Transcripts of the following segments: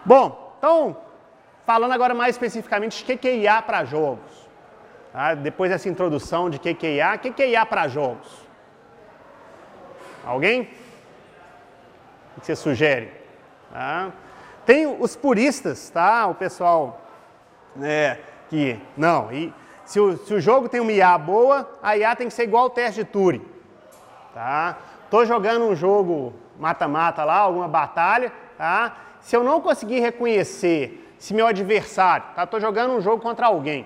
Bom, então, falando agora mais especificamente de que é IA para jogos. Tá? Depois dessa introdução de que é IA, o que é IA para jogos? Alguém? O que você sugere? Tá? Tem os puristas, tá? O pessoal que... Não, se o jogo tem uma IA boa, a IA tem que ser igual ao teste de Turing. Tá? Tô jogando um jogo mata-mata lá, alguma batalha, tá? Se eu não conseguir reconhecer se meu adversário, tá? Tô jogando um jogo contra alguém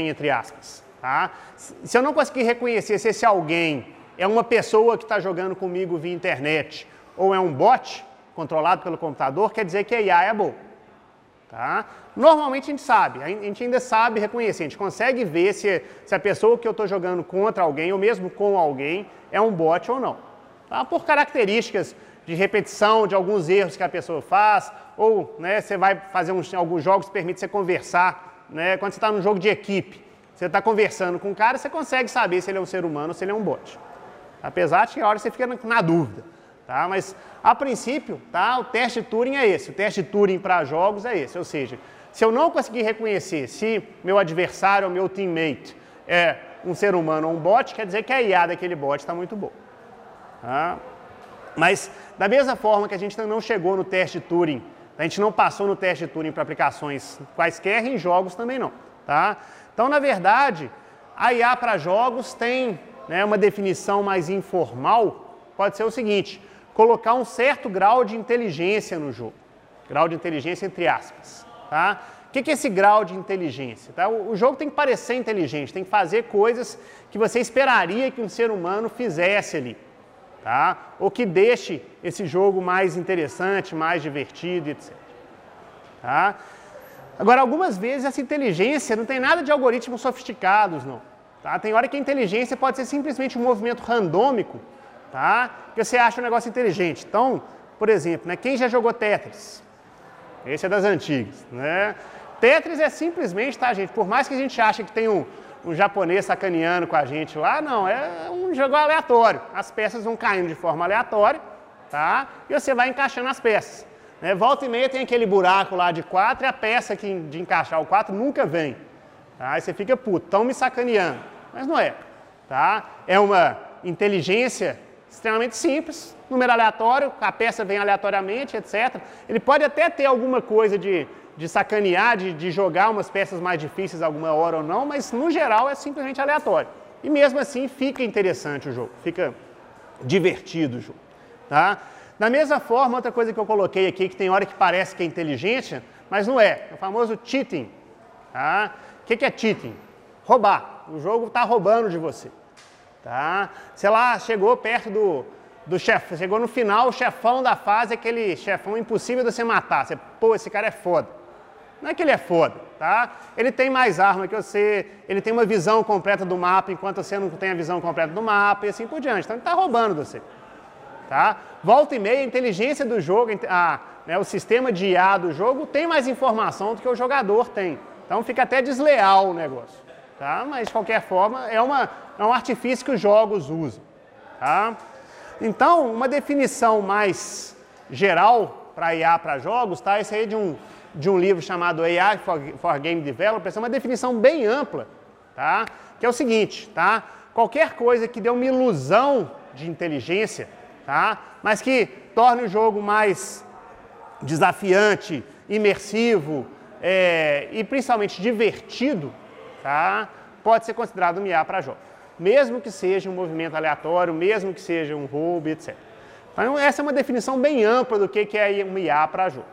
entre aspas, tá? Se eu não conseguir reconhecer se esse alguém é uma pessoa que está jogando comigo via internet ou é um bot controlado pelo computador, quer dizer que a IA é boa. Tá? Normalmente a gente sabe, a gente ainda sabe reconhecer, a gente consegue ver se a pessoa que eu estou jogando contra alguém ou mesmo com alguém é um bot ou não. Tá? Por características de repetição de alguns erros que a pessoa faz, ou você vai fazer alguns jogos que permitem você conversar, quando você está num jogo de equipe, você está conversando com um cara, você consegue saber se ele é um ser humano ou se ele é um bot. Apesar de que a hora você fica na dúvida. Tá? Mas, a princípio, tá? O teste Turing é esse. O teste Turing para jogos é esse. Ou seja, se eu não conseguir reconhecer se meu adversário ou meu teammate é um ser humano ou um bot, quer dizer que a IA daquele bot está muito boa. Tá? Mas, da mesma forma que a gente não chegou no teste Turing, a gente não passou no teste Turing para aplicações quaisquer, em jogos também não. Tá? Então, na verdade, a IA para jogos tem uma definição mais informal, pode ser o seguinte: colocar um certo grau de inteligência no jogo. Grau de inteligência entre aspas. Tá? O que é esse grau de inteligência? Tá? O jogo tem que parecer inteligente, tem que fazer coisas que você esperaria que um ser humano fizesse ali. Tá? Ou que deixe esse jogo mais interessante, mais divertido, etc. Tá? Agora, algumas vezes essa inteligência não tem nada de algoritmos sofisticados, não. Tá? Tem hora que a inteligência pode ser simplesmente um movimento randômico, tá? Que você acha um negócio inteligente. Então, por exemplo, quem já jogou Tetris? Esse é das antigas. Tetris é simplesmente, tá, gente? Por mais que a gente ache que tem um japonês sacaneando com a gente lá, não, é um jogo aleatório. As peças vão caindo de forma aleatória, tá? E você vai encaixando as peças. Volta e meia tem aquele buraco lá de 4 e a peça de encaixar o 4 nunca vem. Tá? Aí você fica puto, estão me sacaneando. Mas não é. Tá? É uma inteligência extremamente simples, número aleatório, a peça vem aleatoriamente, etc. Ele pode até ter alguma coisa de sacanear, de jogar umas peças mais difíceis alguma hora ou não, mas no geral é simplesmente aleatório. E mesmo assim fica interessante o jogo, fica divertido o jogo. Tá? Da mesma forma, outra coisa que eu coloquei aqui, que tem hora que parece que é inteligência, mas não é, é o famoso cheating. Tá? O que é cheating? Roubar. O jogo está roubando de você. Tá? Sei lá, chegou perto do chefe, chegou no final, o chefão da fase, aquele chefão impossível de você matar. Você, pô, esse cara é foda. Não é que ele é foda, tá? Ele tem mais arma que você, ele tem uma visão completa do mapa, enquanto você não tem a visão completa do mapa e assim por diante. Então ele está roubando você. Tá? Volta e meia, a inteligência do jogo, o sistema de IA do jogo tem mais informação do que o jogador tem. Então fica até desleal o negócio. Tá? Mas, de qualquer forma, é um artifício que os jogos usam. Tá? Então, uma definição mais geral para IA para jogos, tá? Esse aí é de um livro chamado AI for Game Developers, é uma definição bem ampla, tá? Que é o seguinte, tá? Qualquer coisa que dê uma ilusão de inteligência, tá? Mas que torne o jogo mais desafiante, imersivo e principalmente divertido, tá? Pode ser considerado um IA para jogos. Mesmo que seja um movimento aleatório, mesmo que seja um roubo, etc. Então, essa é uma definição bem ampla do que é um IA para jogo.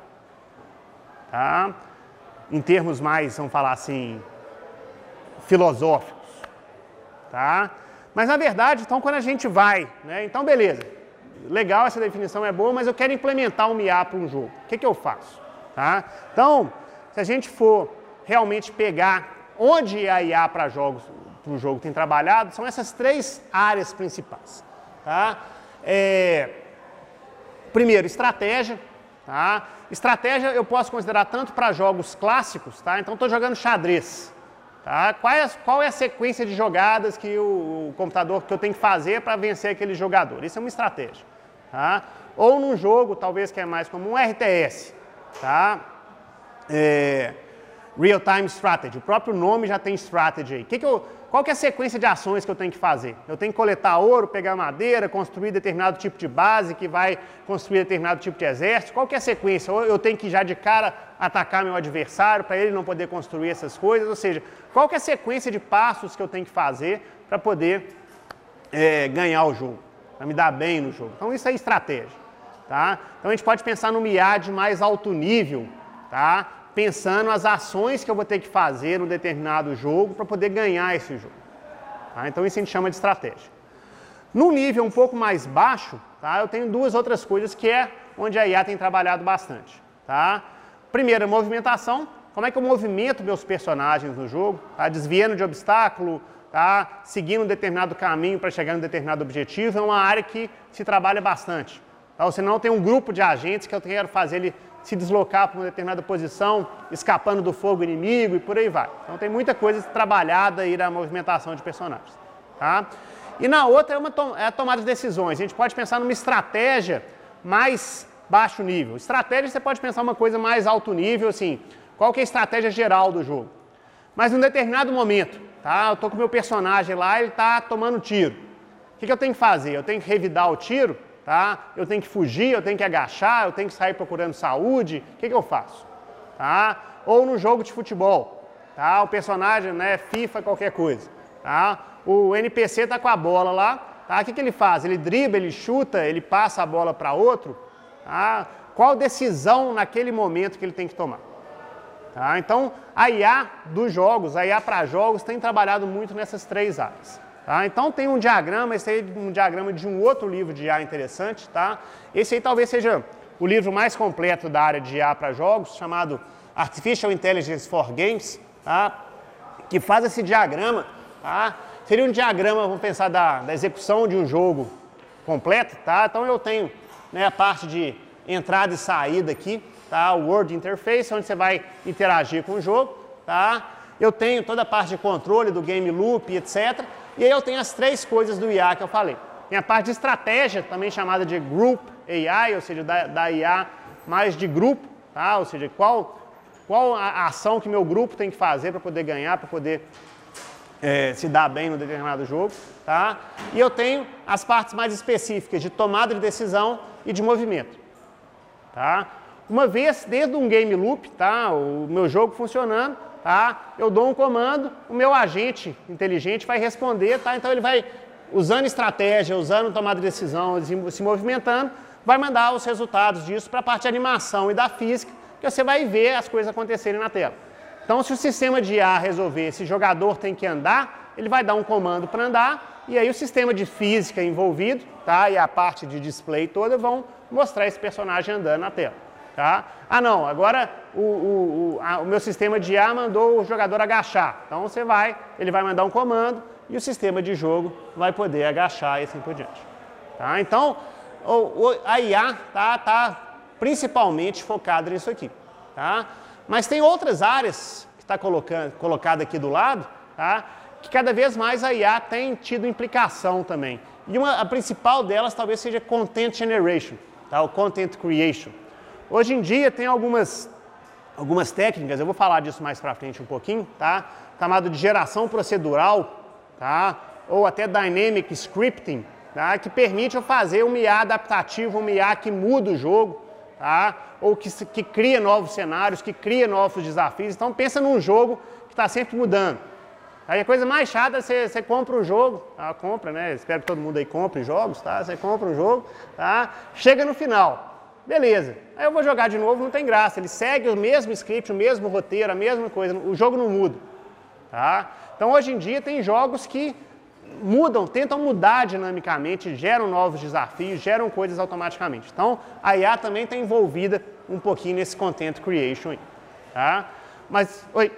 Tá? Em termos mais, vamos falar assim, filosóficos. Tá? Mas, na verdade, então, quando a gente vai, então, beleza, legal, essa definição é boa, mas eu quero implementar um IA para um jogo. O que eu faço? Tá? Então, se a gente for realmente pegar onde a IA para jogos, o jogo tem trabalhado, são essas 3 áreas principais. Tá? Primeiro, estratégia. Tá? Estratégia eu posso considerar tanto para jogos clássicos, tá? Então estou jogando xadrez. Tá? Qual é a sequência de jogadas que o computador que eu tenho que fazer para vencer aquele jogador? Isso é uma estratégia. Tá? Ou num jogo, talvez que é mais comum, um RTS. tá? Real-time strategy, o próprio nome já tem strategy aí. Qual que é a sequência de ações que eu tenho que fazer? Eu tenho que coletar ouro, pegar madeira, construir determinado tipo de base que vai construir determinado tipo de exército. Qual que é a sequência? Ou eu tenho que já de cara atacar meu adversário para ele não poder construir essas coisas? Ou seja, qual que é a sequência de passos que eu tenho que fazer para poder ganhar o jogo, para me dar bem no jogo? Então isso é estratégia, tá? Então a gente pode pensar no IA de mais alto nível, tá? Pensando as ações que eu vou ter que fazer num determinado jogo para poder ganhar esse jogo. Tá? Então isso a gente chama de estratégia. No nível um pouco mais baixo, tá, eu tenho duas outras coisas que é onde a IA tem trabalhado bastante. Tá? Primeiro, movimentação. Como é que eu movimento meus personagens no jogo? Tá? Desviando de obstáculo, tá? Seguindo um determinado caminho para chegar em um determinado objetivo. É uma área que se trabalha bastante. Tá? Você não tem um grupo de agentes que eu quero fazer ele se deslocar para uma determinada posição, escapando do fogo inimigo e por aí vai. Então tem muita coisa trabalhada aí na movimentação de personagens. Tá? E na outra é a tomada de decisões. A gente pode pensar numa estratégia mais baixo nível. Estratégia você pode pensar uma coisa mais alto nível, assim, qual que é a estratégia geral do jogo. Mas em um determinado momento, tá? Eu estou com o meu personagem lá, ele está tomando tiro. O que eu tenho que fazer? Eu tenho que revidar o tiro? Tá? Eu tenho que fugir, eu tenho que agachar, eu tenho que sair procurando saúde, o que eu faço? Tá? Ou no jogo de futebol, tá? O personagem, né, FIFA, qualquer coisa. Tá? O NPC está com a bola lá, tá? O que ele faz? Ele dribla, ele chuta, ele passa a bola para outro? Tá? Qual decisão naquele momento que ele tem que tomar? Tá? Então, a IA dos jogos, a IA para jogos, tem trabalhado muito nessas três áreas. Tá? Então tem um diagrama, esse aí é um diagrama de um outro livro de IA interessante, tá? Esse aí talvez seja o livro mais completo da área de IA para jogos, chamado Artificial Intelligence for Games, tá? Que faz esse diagrama, tá? Seria um diagrama, vamos pensar, da execução de um jogo completo, tá? Então eu tenho, né, a parte de entrada e saída aqui, tá? O Word Interface, onde você vai interagir com o jogo, tá? Eu tenho toda a parte de controle do game loop, etc. E aí eu tenho as três coisas do IA que eu falei. Tem a parte de estratégia, também chamada de Group AI, ou seja, da IA mais de grupo, tá? Ou seja, qual a ação que meu grupo tem que fazer para poder ganhar, para poder se dar bem no determinado jogo, tá? E eu tenho as partes mais específicas de tomada de decisão e de movimento, tá? Uma vez, desde um game loop, tá? O meu jogo funcionando, tá? Eu dou um comando, o meu agente inteligente vai responder, tá? Então ele vai, usando estratégia, usando tomada de decisão, se movimentando, vai mandar os resultados disso para a parte de animação e da física, que você vai ver as coisas acontecerem na tela. Então, se o sistema de IA resolver, esse jogador tem que andar, ele vai dar um comando para andar, e aí o sistema de física envolvido, tá? E a parte de display toda vão mostrar esse personagem andando na tela. Tá? Ah não, agora o meu sistema de IA mandou o jogador agachar. Então ele vai mandar um comando e o sistema de jogo vai poder agachar e assim por diante. Tá? Então a IA tá principalmente focada nisso aqui. Tá? Mas tem outras áreas que está colocada aqui do lado, tá? Que cada vez mais a IA tem tido implicação também. E a principal delas talvez seja Content Generation, tá? O Content Creation. Hoje em dia tem algumas técnicas, eu vou falar disso mais para frente um pouquinho, tá? Chamado de geração procedural, tá? Ou até Dynamic Scripting, tá? Que permite eu fazer um IA adaptativo, um IA que muda o jogo, tá? Ou que cria novos cenários, que cria novos desafios. Então pensa num jogo que está sempre mudando. Aí a coisa mais chata é você compra um jogo, compra, né? Espero que todo mundo aí compre jogos, tá? Você compra um jogo, tá? Chega no final. Beleza, aí eu vou jogar de novo, não tem graça, ele segue o mesmo script, o mesmo roteiro, a mesma coisa, o jogo não muda. Tá? Então hoje em dia tem jogos que mudam, tentam mudar dinamicamente, geram novos desafios, geram coisas automaticamente. Então a IA também está envolvida um pouquinho nesse content creation aí. Tá? Mas, oi.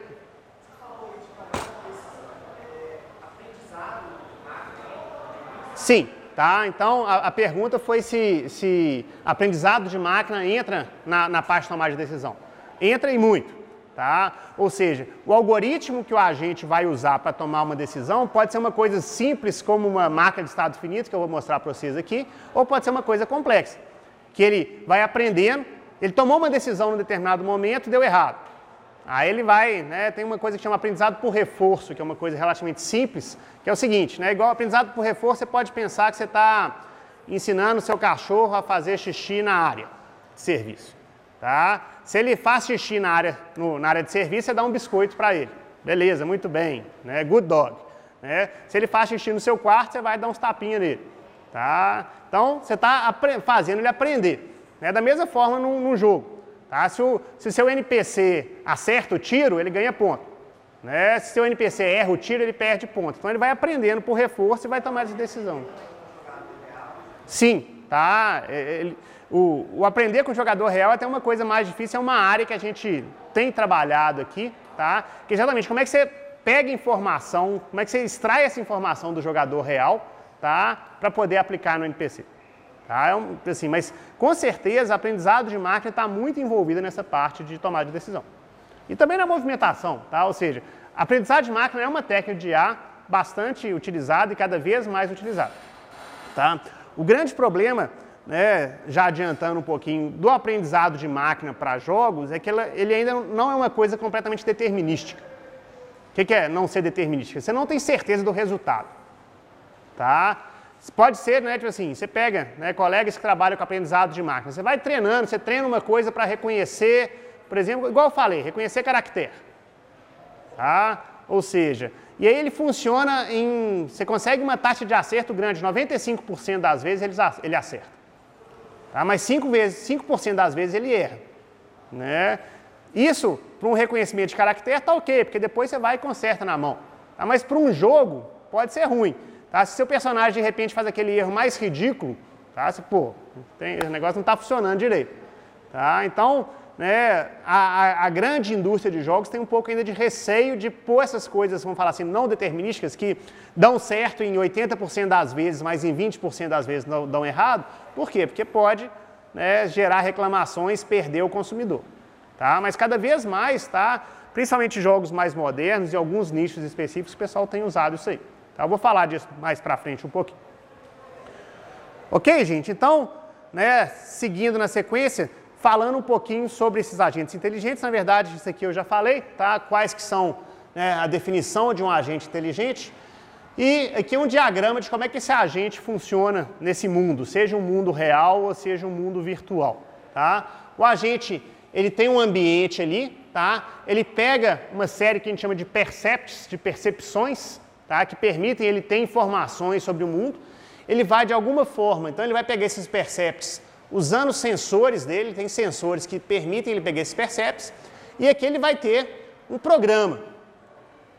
Sim. Tá? Então, a pergunta foi se aprendizado de máquina entra na parte de tomada de decisão. Entra e muito. Tá? Ou seja, o algoritmo que o agente vai usar para tomar uma decisão pode ser uma coisa simples, como uma máquina de estado finito, que eu vou mostrar para vocês aqui, ou pode ser uma coisa complexa, que ele vai aprendendo, ele tomou uma decisão em determinado momento e deu errado. Aí ele vai, né, tem uma coisa que chama aprendizado por reforço, que é uma coisa relativamente simples, que é o seguinte, né, igual aprendizado por reforço, você pode pensar que você está ensinando o seu cachorro a fazer xixi na área de serviço. Tá? Se ele faz xixi na área de serviço, você dá um biscoito para ele. Beleza, muito bem, né, good dog. Né? Se ele faz xixi no seu quarto, você vai dar uns tapinhas nele. Tá? Então, você está fazendo ele aprender. Né? Da mesma forma num jogo. Tá? Se o seu NPC acerta o tiro, ele ganha ponto. Né? Se o seu NPC erra o tiro, ele perde ponto. Então, ele vai aprendendo por reforço e vai tomar essa decisão. Sim, tá? O aprender com o jogador real é até uma coisa mais difícil, é uma área que a gente tem trabalhado aqui, tá? Que exatamente como é que você pega informação, como é que você extrai essa informação do jogador real, tá? Para poder aplicar no NPC. Tá? Assim, mas com certeza, aprendizado de máquina está muito envolvido nessa parte de tomada de decisão. E também na movimentação, tá? Ou seja, aprendizado de máquina é uma técnica de IA bastante utilizada e cada vez mais utilizada. Tá? O grande problema, né, já adiantando um pouquinho, do aprendizado de máquina para jogos é que ele ainda não é uma coisa completamente determinística. O que é não ser determinística? Você não tem certeza do resultado. Tá? Pode ser, né, tipo assim, você pega, né, colegas que trabalham com aprendizado de máquina, você vai treinando, você treina uma coisa para reconhecer, por exemplo, igual eu falei, reconhecer caractere. Tá? Ou seja, e aí ele funciona você consegue uma taxa de acerto grande, 95% das vezes ele acerta. Tá? Mas 5% das vezes ele erra. Né? Isso, para um reconhecimento de caractere, tá ok, porque depois você vai e conserta na mão. Tá? Mas para um jogo, pode ser ruim. Tá? Se seu personagem, de repente, faz aquele erro mais ridículo, tá? O negócio não está funcionando direito. Tá? Então, né, a grande indústria de jogos tem um pouco ainda de receio de pôr essas coisas, vamos falar assim, não determinísticas, que dão certo em 80% das vezes, mas em 20% das vezes não dão errado. Por quê? Porque pode, né, gerar reclamações, perder o consumidor. Tá? Mas cada vez mais, tá? Principalmente jogos mais modernos e alguns nichos específicos, o pessoal tem usado isso aí. Tá? Eu vou falar disso mais pra frente um pouquinho. Ok, gente? Então, né, seguindo na sequência, falando um pouquinho sobre esses agentes inteligentes, na verdade, isso aqui eu já falei, tá? Quais que são, né, a definição de um agente inteligente. E aqui é um diagrama de como é que esse agente funciona nesse mundo, seja um mundo real ou seja um mundo virtual. Tá? O agente, ele tem um ambiente ali, tá? Ele pega uma série que a gente chama de percepts, de percepções, tá? Que permitem ele ter informações sobre o mundo. Ele vai de alguma forma, então ele vai pegar esses percepts usando os sensores dele, tem sensores que permitem ele pegar esses percepts, e aqui ele vai ter um programa,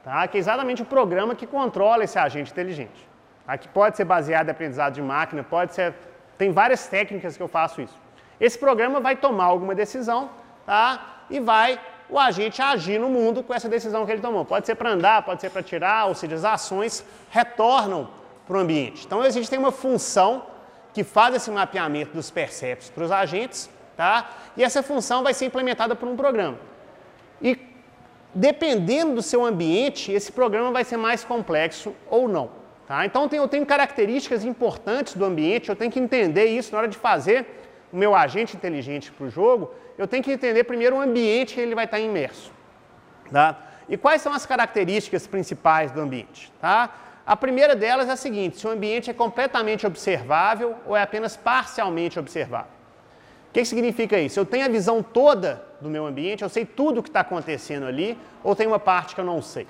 tá? Que é exatamente o programa que controla esse agente inteligente. Tá? Que pode ser baseado em aprendizado de máquina, pode ser... Tem várias técnicas que eu faço isso. Esse programa vai tomar alguma decisão, tá? E vai o agente agir no mundo com essa decisão que ele tomou. Pode ser para andar, pode ser para tirar, ou seja, as ações retornam para o ambiente. Então a gente tem uma função que faz esse mapeamento dos percepts para os agentes, tá? E essa função vai ser implementada por um programa. E dependendo do seu ambiente, esse programa vai ser mais complexo ou não. Tá? Então eu tenho características importantes do ambiente, eu tenho que entender isso na hora de fazer o meu agente inteligente para o jogo, eu tenho que entender primeiro o ambiente que ele vai estar imerso. Tá? E quais são as características principais do ambiente? Tá? A primeira delas é a seguinte: se o ambiente é completamente observável ou é apenas parcialmente observável. O que significa isso? Eu tenho a visão toda do meu ambiente, eu sei tudo o que está acontecendo ali, ou tem uma parte que eu não sei.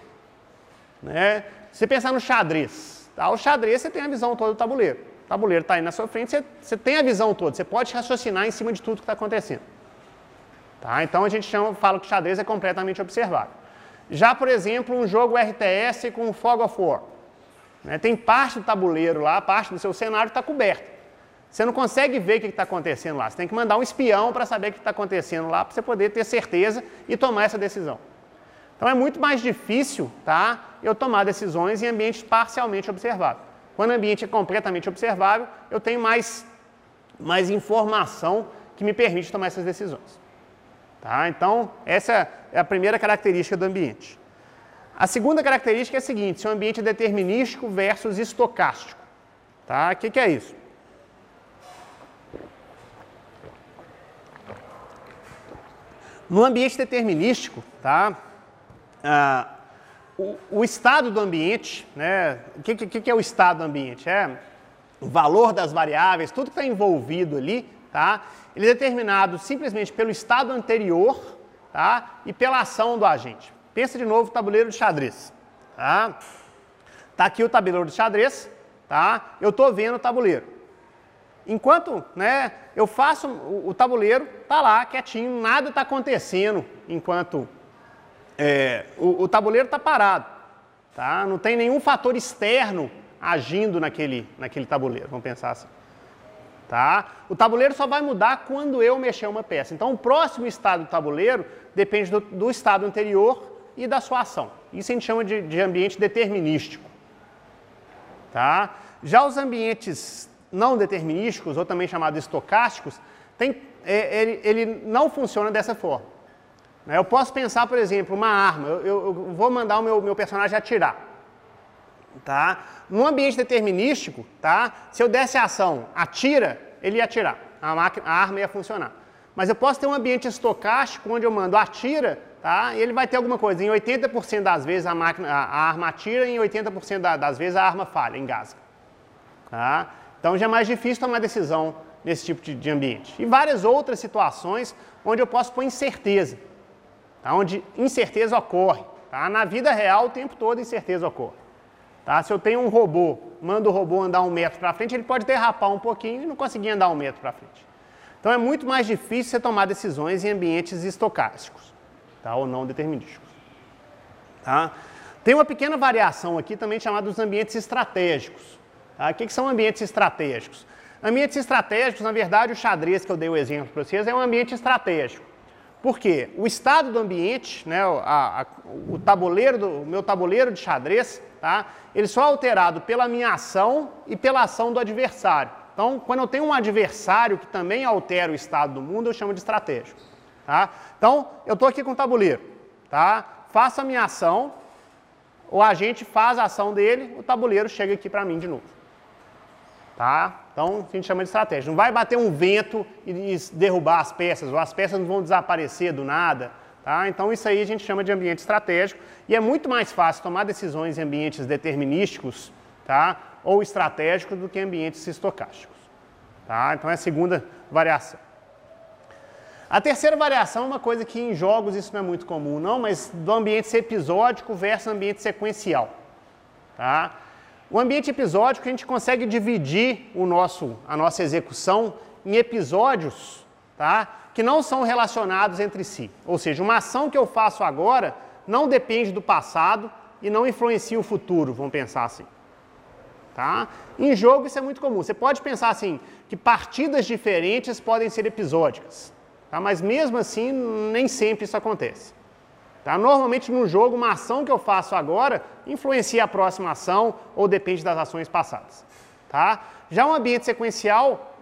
Né? Se você pensar no xadrez, tá? O xadrez você tem a visão toda do tabuleiro. O tabuleiro está aí na sua frente, você tem a visão toda, você pode raciocinar em cima de tudo que está acontecendo. Tá? Então a gente fala que o xadrez é completamente observável. Já, por exemplo, um jogo RTS com Fog of War. Né? Tem parte do tabuleiro lá, parte do seu cenário está coberta. Você não consegue ver o que está acontecendo lá. Você tem que mandar um espião para saber o que está acontecendo lá, para você poder ter certeza e tomar essa decisão. Então é muito mais difícil, tá, eu tomar decisões em ambiente parcialmente observável. Quando o ambiente é completamente observável, eu tenho mais informação que me permite tomar essas decisões. Tá? Então, essa é a primeira característica do ambiente. A segunda característica é a seguinte: se o ambiente é determinístico versus estocástico. Tá? O que é isso? No ambiente determinístico, tá? O estado do ambiente, né? O que é o estado do ambiente? É o valor das variáveis, tudo que está envolvido ali, tá? Ele é determinado simplesmente pelo estado anterior, tá? E pela ação do agente. Pensa de novo no tabuleiro de xadrez, tá? Tá aqui o tabuleiro de xadrez, tá? Eu estou vendo o tabuleiro. Enquanto, né, eu faço o tabuleiro, tá lá quietinho, nada está acontecendo enquanto o tabuleiro está parado, tá? Não tem nenhum fator externo agindo naquele tabuleiro, vamos pensar assim. Tá? O tabuleiro só vai mudar quando eu mexer uma peça. Então, o próximo estado do tabuleiro depende do estado anterior e da sua ação. Isso a gente chama de ambiente determinístico. Tá? Já os ambientes não determinísticos, ou também chamados estocásticos, ele não funciona dessa forma. Eu posso pensar, por exemplo, uma arma. Eu vou mandar o meu personagem atirar. Tá? No ambiente determinístico, tá? Se eu desse a ação atira, ele ia atirar. A arma ia funcionar. Mas eu posso ter um ambiente estocástico onde eu mando atira, tá? E ele vai ter alguma coisa. Em 80% das vezes a arma atira e em 80% das vezes a arma falha, engasga. Tá? Então já é mais difícil tomar decisão nesse tipo de ambiente. E várias outras situações onde eu posso pôr incerteza. Tá? Onde incerteza ocorre. Tá? Na vida real, o tempo todo, incerteza ocorre. Tá? Se eu tenho um robô, mando o robô andar 1 metro para frente, ele pode derrapar um pouquinho e não conseguir andar 1 metro para frente. Então é muito mais difícil você tomar decisões em ambientes estocásticos, tá? Ou não determinísticos. Tá? Tem uma pequena variação aqui também chamada dos ambientes estratégicos. Tá? O que são ambientes estratégicos? Ambientes estratégicos, na verdade, o xadrez que eu dei o exemplo para vocês é um ambiente estratégico. Por quê? O estado do ambiente, né, o meu tabuleiro de xadrez, tá, ele só é alterado pela minha ação e pela ação do adversário. Então, quando eu tenho um adversário que também altera o estado do mundo, eu chamo de estratégico. Tá? Então, eu estou aqui com o tabuleiro. Tá? Faço a minha ação, o agente faz a ação dele, o tabuleiro chega aqui para mim de novo. Tá? Então, a gente chama de estratégia. Não vai bater um vento e derrubar as peças, ou as peças não vão desaparecer do nada. Tá? Então, isso aí a gente chama de ambiente estratégico. E é muito mais fácil tomar decisões em ambientes determinísticos, tá? Ou estratégicos do que em ambientes estocásticos. Tá? Então, é a segunda variação. A terceira variação é uma coisa que em jogos isso não é muito comum, não, mas do ambiente episódico versus ambiente sequencial. Tá? O ambiente episódico, a gente consegue dividir a nossa execução em episódios, tá? Que não são relacionados entre si. Ou seja, uma ação que eu faço agora não depende do passado e não influencia o futuro, vamos pensar assim. Tá? Em jogo isso é muito comum. Você pode pensar assim, que partidas diferentes podem ser episódicas. Tá? Mas mesmo assim, nem sempre isso acontece. Tá? Normalmente no jogo, uma ação que eu faço agora influencia a próxima ação ou depende das ações passadas. Tá? Já um ambiente sequencial,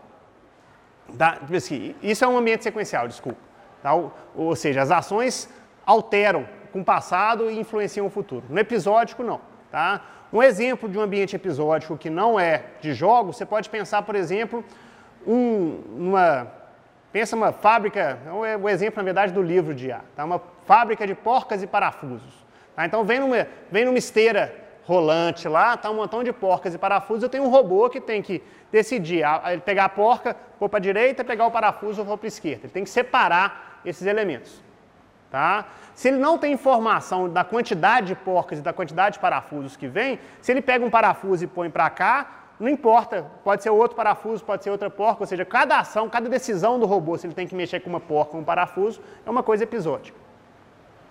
isso é um ambiente sequencial, desculpa. Tá? Ou seja, as ações alteram com o passado e influenciam o futuro. No episódico, não. Tá? Um exemplo de um ambiente episódico que não é de jogo, você pode pensar, por exemplo, pensa uma fábrica, é o exemplo, na verdade, do livro de A, tá? Uma fábrica de porcas e parafusos. Tá? Então, vem numa esteira rolante lá, tá um montão de porcas e parafusos, eu tenho um robô que tem que decidir, pegar a porca, pôr para a direita, pegar o parafuso, ou para a esquerda. Ele tem que separar esses elementos. Tá? Se ele não tem informação da quantidade de porcas e da quantidade de parafusos que vem, se ele pega um parafuso e põe para cá, não importa, pode ser outro parafuso, pode ser outra porca, ou seja, cada ação, cada decisão do robô, se ele tem que mexer com uma porca ou um parafuso, é uma coisa episódica.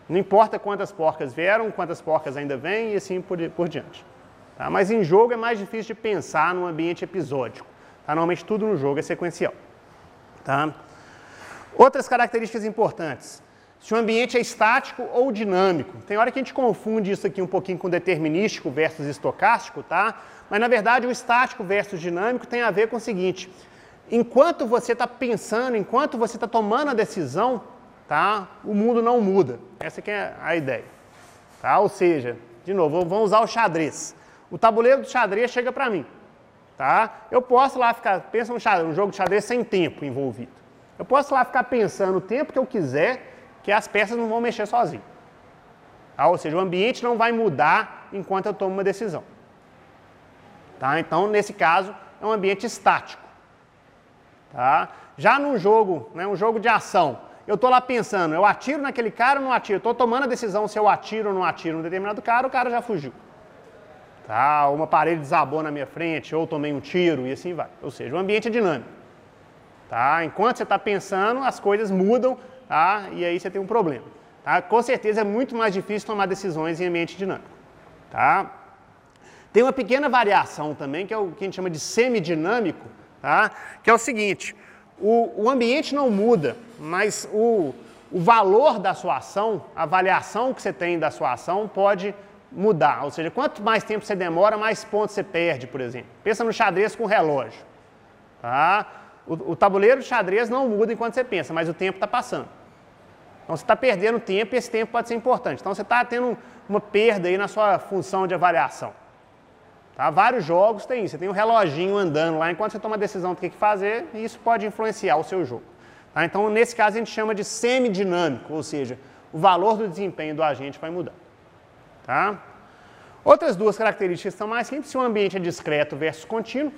Não importa quantas porcas vieram, quantas porcas ainda vêm e assim por diante. Tá? Mas em jogo é mais difícil de pensar num ambiente episódico. Tá? Normalmente tudo no jogo é sequencial. Tá? Outras características importantes. Se o ambiente é estático ou dinâmico. Tem hora que a gente confunde isso aqui um pouquinho com determinístico versus estocástico, tá? Mas, na verdade, o estático versus dinâmico tem a ver com o seguinte. Enquanto você está pensando, enquanto você está tomando a decisão, tá? O mundo não muda. Essa aqui é a ideia. Tá? Ou seja, de novo, vamos usar o xadrez. O tabuleiro do xadrez chega para mim. Tá? Eu posso lá ficar, pensa um jogo de xadrez sem tempo envolvido. Eu posso lá ficar pensando o tempo que eu quiser, que as peças não vão mexer sozinho. Tá? Ou seja, o ambiente não vai mudar enquanto eu tomo uma decisão. Tá? Então, nesse caso, é um ambiente estático. Tá? Já num jogo, né, um jogo de ação, eu estou lá pensando, eu atiro naquele cara ou não atiro? Estou tomando a decisão se eu atiro ou não atiro num determinado cara, o cara já fugiu. Tá? Uma parede desabou na minha frente, ou tomei um tiro e assim vai. Ou seja, o ambiente é dinâmico. Tá? Enquanto você está pensando, as coisas mudam, tá? E aí você tem um problema. Tá? Com certeza é muito mais difícil tomar decisões em ambiente dinâmico. Tá? Tem uma pequena variação também, que é o que a gente chama de semidinâmico, tá? Que é o seguinte, o ambiente não muda, mas o valor da sua ação, a avaliação que você tem da sua ação pode mudar. Ou seja, quanto mais tempo você demora, mais pontos você perde, por exemplo. Pensa no xadrez com relógio. Tá? O tabuleiro de xadrez não muda enquanto você pensa, mas o tempo está passando. Então você está perdendo tempo e esse tempo pode ser importante. Então você está tendo uma perda aí na sua função de avaliação. Tá? Vários jogos tem isso. Você tem um reloginho andando lá enquanto você toma a decisão do que fazer e isso pode influenciar o seu jogo. Tá? Então, nesse caso, a gente chama de semidinâmico, ou seja, o valor do desempenho do agente vai mudar. Tá? Outras duas características são mais simples, se o ambiente é discreto versus contínuo.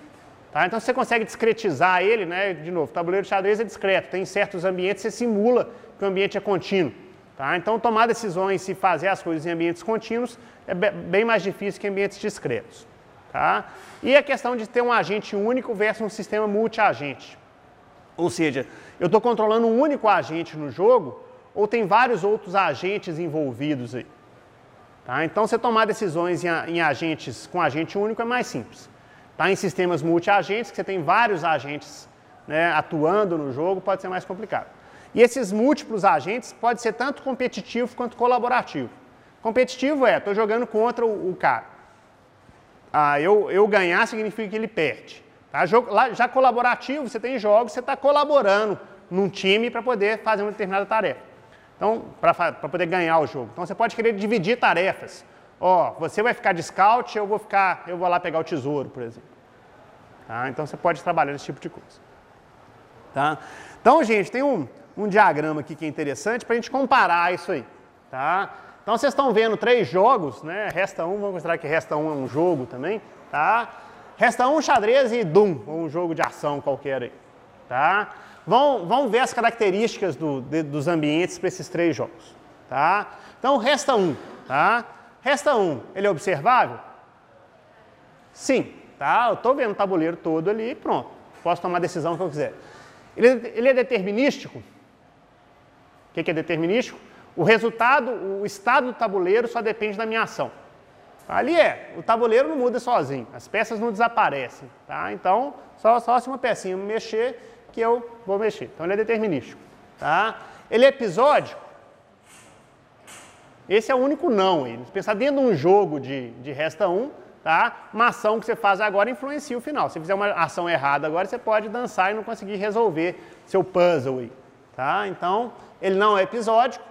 Tá? Então, você consegue discretizar ele, né? De novo, o tabuleiro de xadrez é discreto, tem certos ambientes que você simula que o ambiente é contínuo. Tá? Então, tomar decisões e fazer as coisas em ambientes contínuos é bem mais difícil que em ambientes discretos. Tá? E a questão de ter um agente único versus um sistema multi-agente. Ou seja, eu estou controlando um único agente no jogo ou tem vários outros agentes envolvidos aí. Tá? Então, você tomar decisões em agentes com agente único é mais simples. Tá? Em sistemas multi-agentes, que você tem vários agentes, né, atuando no jogo, pode ser mais complicado. E esses múltiplos agentes pode ser tanto competitivo quanto colaborativo. Competitivo estou jogando contra o cara. Eu ganhar significa que ele perde. Tá? Já colaborativo, você tem jogos, você está colaborando num time para poder fazer uma determinada tarefa. Então, para poder ganhar o jogo. Então, você pode querer dividir tarefas. Você vai ficar de scout, eu vou lá pegar o tesouro, por exemplo. Tá? Então, você pode trabalhar esse tipo de coisa. Tá? Então, gente, tem um diagrama aqui que é interessante para a gente comparar isso aí. Tá? Então, vocês estão vendo 3 jogos, né? Resta um, vamos considerar que Resta um é um jogo também, tá? Resta um, xadrez e Doom, ou um jogo de ação qualquer aí, tá? Vamos ver as características dos ambientes para esses 3 jogos, tá? Então, Resta um, tá? Resta um, ele é observável? Sim, tá? Eu estou vendo o tabuleiro todo ali, pronto. Posso tomar a decisão que eu quiser. Ele é determinístico? O que é determinístico? O resultado, o estado do tabuleiro só depende da minha ação. Ali o tabuleiro não muda sozinho, as peças não desaparecem. Tá? Então, só se uma pecinha mexer, que eu vou mexer. Então, ele é determinístico. Tá? Ele é episódico? Esse é o único não. Se pensar dentro de um jogo de Resta 1, tá? Uma ação que você faz agora influencia o final. Se fizer uma ação errada agora, você pode dançar e não conseguir resolver seu puzzle aí. Tá? Então, ele não é episódico.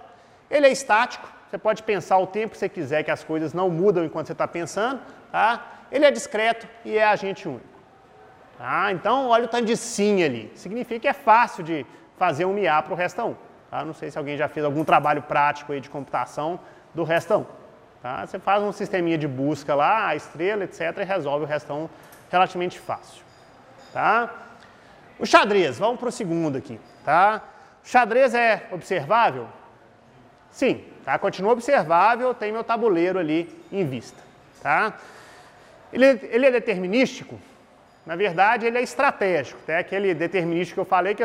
Ele é estático, você pode pensar o tempo que você quiser, que as coisas não mudam enquanto você está pensando. Tá? Ele é discreto e é agente único. Tá? Então, olha o tanto de sim ali. Significa que é fácil de fazer um MIA para o Resta 1. Tá? Não sei se alguém já fez algum trabalho prático aí de computação do Resta 1. Tá? Você faz um sisteminha de busca lá, a estrela, etc., e resolve o Resta 1 relativamente fácil. Tá? O xadrez, vamos para o segundo aqui. Tá? O xadrez é observável? Sim, tá? Continua observável, tem meu tabuleiro ali em vista. Tá? Ele é determinístico? Na verdade, ele é estratégico. Tá? Aquele determinístico que eu falei, que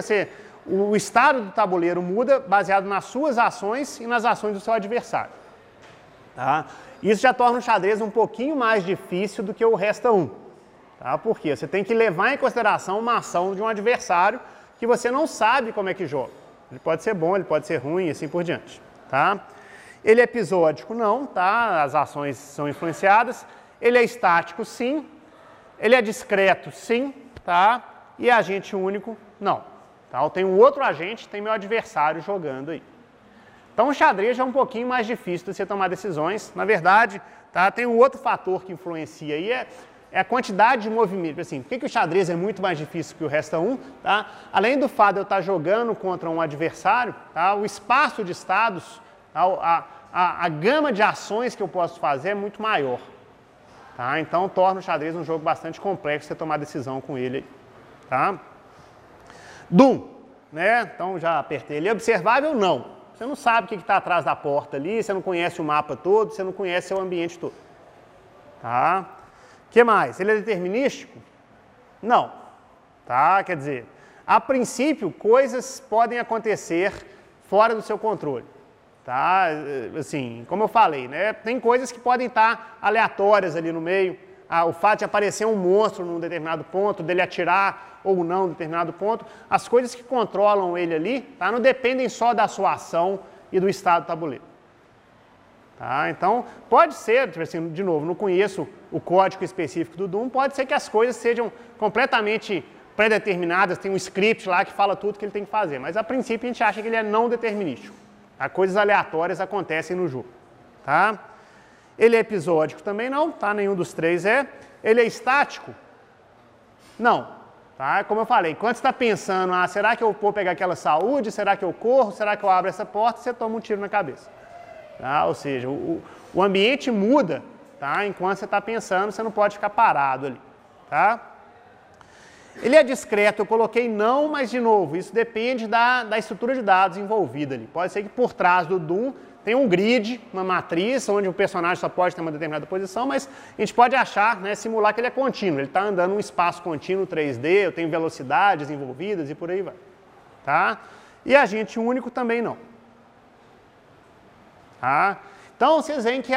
o estado do tabuleiro muda baseado nas suas ações e nas ações do seu adversário. Tá? Isso já torna o xadrez um pouquinho mais difícil do que o Resta 1. Tá? Por quê? Você tem que levar em consideração uma ação de um adversário que você não sabe como é que joga. Ele pode ser bom, ele pode ser ruim e assim por diante. Tá? Ele é episódico? Não, tá? As ações são influenciadas. Ele é estático? Sim. Ele é discreto? Sim. Tá? E é agente único? Não. Tá? Eu tenho um outro agente, tem meu adversário jogando aí. Então o xadrez já é um pouquinho mais difícil de você tomar decisões. Na verdade, tá? Tem um outro fator que influencia aí, é a quantidade de movimento. Assim, por que o xadrez é muito mais difícil que o Resta 1? Tá? Além do fato de eu estar jogando contra um adversário, tá? O espaço de estados, tá? A gama de ações que eu posso fazer é muito maior. Tá? Então torna o xadrez um jogo bastante complexo você tomar decisão com ele. Tá? Doom, né? Então já apertei ele. Observável? Não. Você não sabe o que está atrás da porta ali, você não conhece o mapa todo, você não conhece seu ambiente todo. Tá? O que mais? Ele é determinístico? Não. Tá? Quer dizer, a princípio, coisas podem acontecer fora do seu controle. Tá? Assim, como eu falei, né? Tem coisas que podem estar aleatórias ali no meio. O fato de aparecer um monstro num determinado ponto, dele atirar ou não em determinado ponto, as coisas que controlam ele ali, tá? Não dependem só da sua ação e do estado do tabuleiro. Tá? Então, pode ser, assim, de novo, não conheço o código específico do Doom, pode ser que as coisas sejam completamente pré-determinadas, tem um script lá que fala tudo que ele tem que fazer, mas a princípio a gente acha que ele é não determinístico. Tá? Coisas aleatórias acontecem no jogo. Tá? Ele é episódico também não, tá? Nenhum dos três é. Ele é estático? Não. Tá? Como eu falei, quando você está pensando, será que eu vou pegar aquela saúde, será que eu corro, será que eu abro essa porta, você toma um tiro na cabeça. Tá? Ou seja, o ambiente muda, tá? Enquanto você está pensando, você não pode ficar parado ali. Tá? Ele é discreto, eu coloquei não, mas de novo, isso depende da estrutura de dados envolvida ali. Pode ser que por trás do Doom tem um grid, uma matriz, onde o personagem só pode ter uma determinada posição, mas a gente pode achar, né, simular que ele é contínuo, ele está andando num espaço contínuo 3D, eu tenho velocidades envolvidas e por aí vai. Tá? E agente único também não. Tá? Então vocês veem que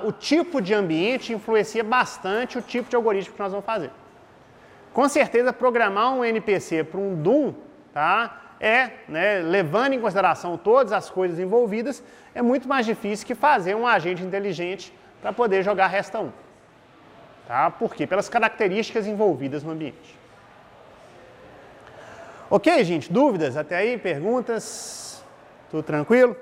o tipo de ambiente influencia bastante o tipo de algoritmo que nós vamos fazer. Com certeza, programar um NPC para um Doom, tá? Né, levando em consideração todas as coisas envolvidas, é muito mais difícil que fazer um agente inteligente para poder jogar Resta 1. Tá? Por quê? Pelas características envolvidas no ambiente. Ok, gente? Dúvidas? Até aí? Perguntas? Tudo tranquilo?